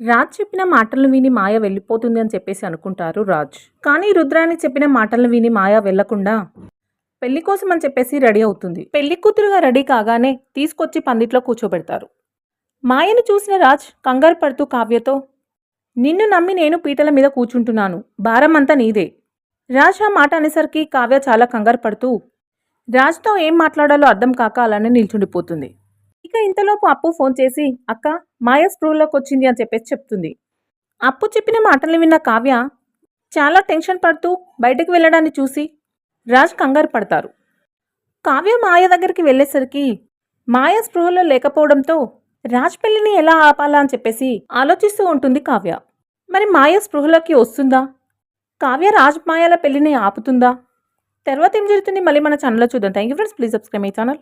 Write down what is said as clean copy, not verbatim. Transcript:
రాజ్ చెప్పిన మాటలను విని మాయ వెళ్ళిపోతుంది అని చెప్పేసి అనుకుంటారు రాజ్. కానీ రుద్రాని చెప్పిన మాటలను విని మాయ వెళ్లకుండా పెళ్లి కోసం అని చెప్పేసి రెడీ అవుతుంది. పెళ్లి కూతురుగా రెడీ కాగానే తీసుకొచ్చి పందిట్లో కూర్చోబెడతారు. మాయను చూసిన రాజ్ కంగారు పడుతూ కావ్యతో, నిన్ను నమ్మి నేను పీటల మీద కూర్చుంటున్నాను, భారం అంతా నీదే. రాజ్ ఆ మాట అనేసరికి కావ్య చాలా కంగారు పడుతూ రాజ్తో ఏం మాట్లాడాలో అర్థం కాక అలానే నిల్చుండిపోతుంది. ఇక ఇంతలోపు అప్పు ఫోన్ చేసి, అక్క మాయ స్పృహలోకి వచ్చింది అని చెప్పేసి చెప్తుంది. అప్పు చెప్పిన మాటలు విన్న కావ్య చాలా టెన్షన్ పడుతూ బయటకు వెళ్ళడాన్ని చూసి రాజ్ కంగారు పడతారు. కావ్య మాయ దగ్గరికి వెళ్ళేసరికి మాయ స్పృహలో లేకపోవడంతో రాజ్ పెళ్లిని ఎలా ఆపాలా అని చెప్పేసి ఆలోచిస్తూ ఉంటుంది కావ్య. మరి మాయ స్పృహలోకి వస్తుందా? కావ్య రాజ్ మాయాల పెళ్లిని ఆపుతుందా? తర్వాత ఏం జరుగుతుంది మళ్ళీ మన ఛానల్లో చూద్దాం. Thank you friends, please subscribe my channel.